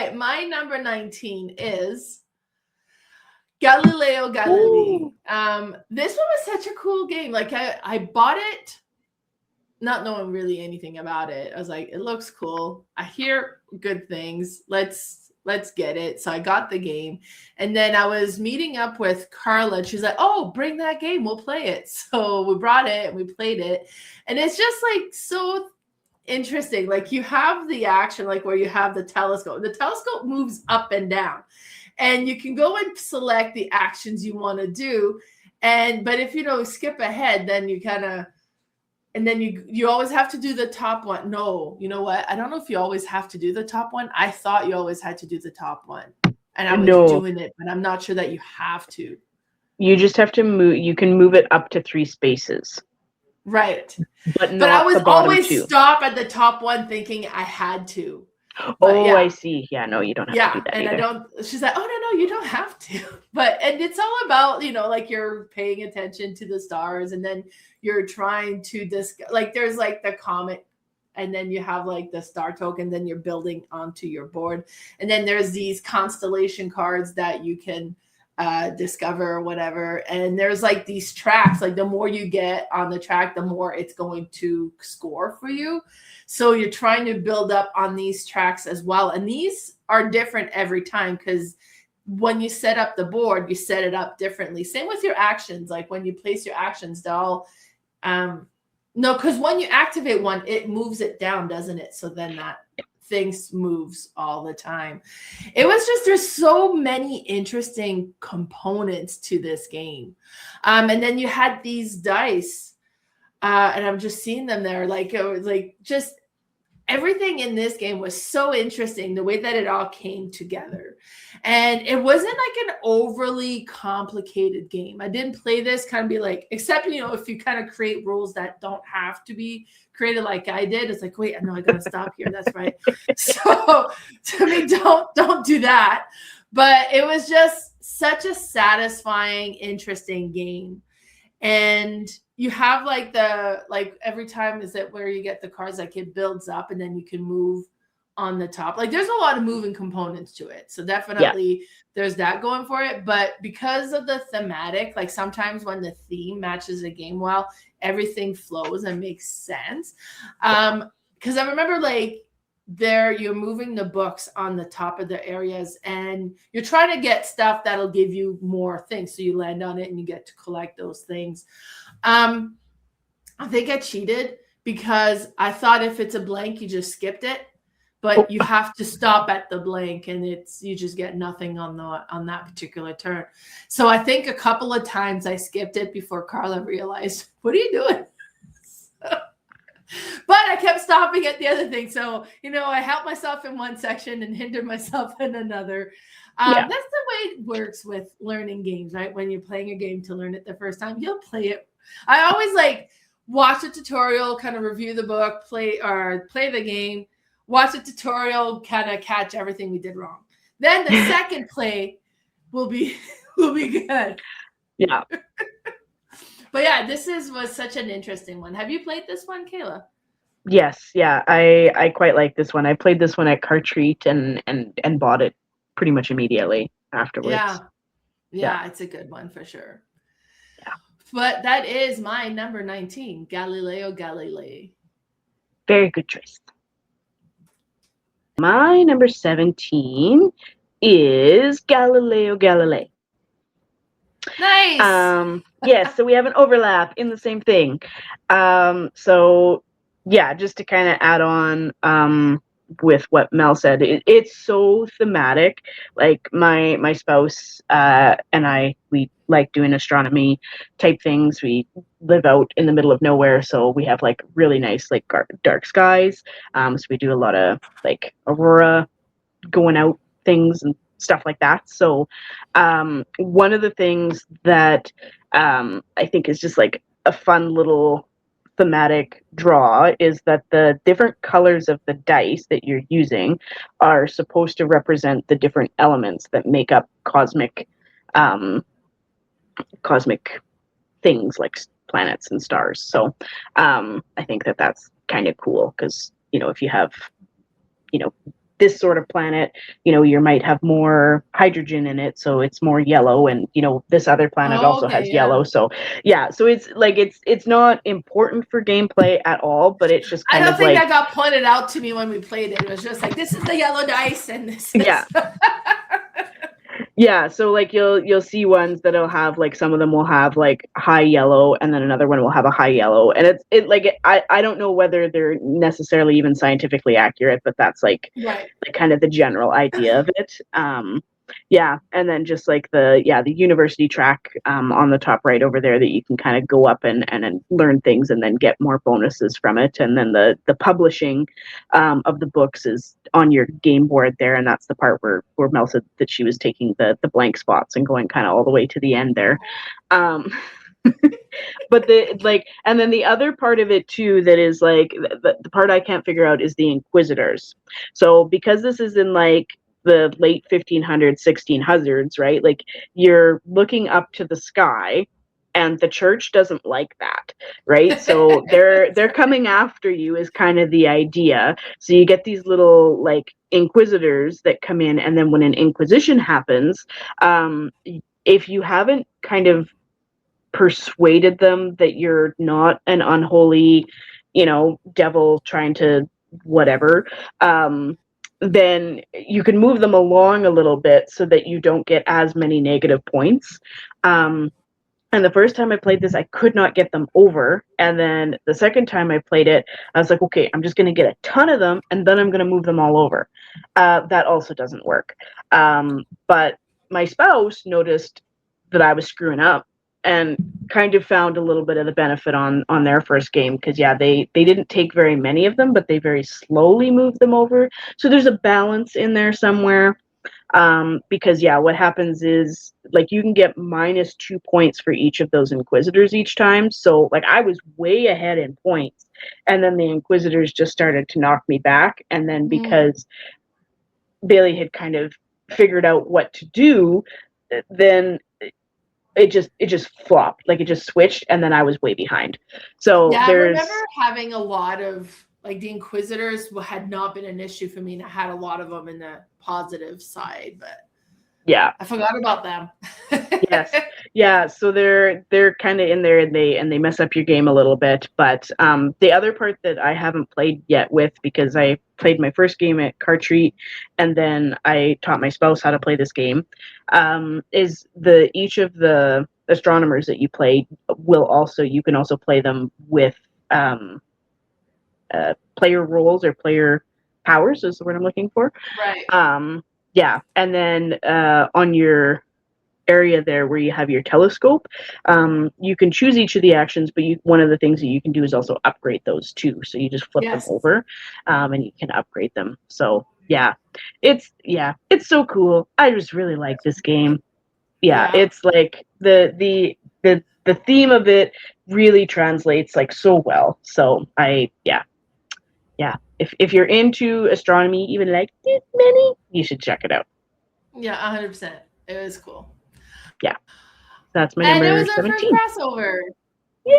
right, my number 19 is Galileo Galilei. This one was such a cool game. Like I bought it not knowing really anything about it. I was like, it looks cool. I hear good things. Let's get it. So I got the game. And then I was meeting up with Carla. And she's like, oh, bring that game. We'll play it. So we brought it and we played it. And it's just like so interesting. Like you have the action, like where you have the telescope. The telescope moves up and down. And you can go and select the actions you want to do. But if you skip ahead, then you kind of, and then you always have to do the top one. No, you know what? I don't know if you always have to do the top one. I thought you always had to do the top one. And I was doing it, but I'm not sure that you have to. You just have to move. You can move it up to 3 spaces. Right. But I was always stop at the top one thinking I had to. But I see. Yeah, no, you don't have to do that. And either. She's like, oh, no, you don't have to. And it's all about, like you're paying attention to the stars and then you're trying to like there's like the comet and then you have like the star token, then you're building onto your board. And then there's these constellation cards that you can discover or whatever. And there's like these tracks, like the more you get on the track, the more it's going to score for you. So you're trying to build up on these tracks as well. And these are different every time because when you set up the board, you set it up differently. Same with your actions. Like when you place your actions, they'll no, because when you activate one, it moves it down, doesn't it? So then that thing moves all the time. It was just, there's so many interesting components to this game. And then you had these dice, and I'm just seeing them there. Like it was like just everything in this game was so interesting, the way that it all came together. And it wasn't like an overly complicated game. I didn't play this kind of be like, except, if you kind of create rules that don't have to be created like I did, it's like, wait, no, I got to stop here. That's right. So to me, don't do that. But it was just such a satisfying, interesting game. And you have like every time is it where you get the cards, like it builds up and then you can move on the top. Like there's a lot of moving components to it. So definitely there's that going for it. But because of the thematic, like sometimes when the theme matches a game well, everything flows and makes sense. Because I remember like you're moving the books on the top of the areas and you're trying to get stuff that'll give you more things. So you land on it and you get to collect those things. I think I cheated because I thought if it's a blank, you just skipped it, but you have to stop at the blank and you just get nothing on that particular turn. So I think a couple of times I skipped it before Carla realized, what are you doing? But I kept stopping at the other thing. So, I helped myself in one section and hindered myself in another. That's the way it works with learning games, right? When you're playing a game to learn it the first time, you'll play it. I always like watch a tutorial, kind of review the book, play the game, watch a tutorial, kind of catch everything we did wrong. Then the second play will be good. Yeah. But yeah, this was such an interesting one. Have you played this one, Kayla? Yes, yeah, I quite like this one. I played this one at Car Treat and bought it pretty much immediately afterwards. Yeah, it's a good one for sure. Yeah. But that is my number 19, Galileo Galilei. Very good choice. My number 17 is Galileo Galilei. Nice. Yes, so we have an overlap in the same thing. So yeah, just to kind of add on with what Mel said, it's so thematic. Like my spouse and I, we like doing astronomy type things. We live out in the middle of nowhere, so we have like really nice like dark skies. So we do a lot of like aurora going out things and stuff like that. So one of the things that I think is just like a fun little thematic draw is that the different colors of the dice that you're using are supposed to represent the different elements that make up cosmic things like planets and stars. So I think that that's kind of cool because, if you have, this sort of planet, you might have more hydrogen in it, so it's more yellow, and this other planet Oh, also okay, has yeah. yellow. So yeah, so it's like it's not important for gameplay at all, but it's just I kind don't of think like, that got pointed out to me when we played it. It was just like, this is the yellow dice and this yeah. is Yeah, so like you'll see ones that'll have like, some of them will have like high yellow, and then another one will have a high yellow, and I don't know whether they're necessarily even scientifically accurate, but that's like right. kind of the general idea of it. Yeah, and then just like the university track on the top right over there, that you can kind of go up and learn things and then get more bonuses from it. And then the publishing of the books is on your game board there, and that's the part where Mel said that she was taking the blank spots and going kind of all the way to the end there. But and then the other part of it too, that is like the part I can't figure out, is the Inquisitors. So because this is in like the late 1500s, 1600s, right? Like, you're looking up to the sky, and the church doesn't like that, right? So they're coming after you, is kind of the idea. So you get these little like inquisitors that come in, and then when an inquisition happens, if you haven't kind of persuaded them that you're not an unholy, devil trying to whatever, then you can move them along a little bit so that you don't get as many negative points. And the first time I played this, I could not get them over. And then the second time I played it, I was like, okay, I'm just going to get a ton of them, and then I'm going to move them all over. That also doesn't work. But my spouse noticed that I was screwing up, and kind of found a little bit of the benefit on their first game, because they didn't take very many of them, but they very slowly moved them over. So there's a balance in there somewhere. Because what happens is, like, you can get -2 points for each of those inquisitors each time. So like, I was way ahead in points, and then the inquisitors just started to knock me back. And then because Bailey had kind of figured out what to do, then it just flopped, like it just switched, and then I was way behind. So I there's remember having a lot of, like, the Inquisitors had not been an issue for me, and I had a lot of them in the positive side, but I forgot about them. Yes. So they're kind of in there, and they mess up your game a little bit. But the other part that I haven't played yet with, because I played my first game at Cartreat, and then I taught my spouse how to play this game, is each of the astronomers that you play you can also play them with player roles, or player powers is the word I'm looking for. Right. And then on your area there where you have your telescope, you can choose each of the actions, but one of the things that you can do is also upgrade those too. So you just flip them over, and you can upgrade them. So it's so cool. I just really like this game. It's like the theme of it really translates like so well. So if you're into astronomy, even like this many, you should check it out. 100%. It was cool. That's my And it number was our 17. first crossover. Yeah.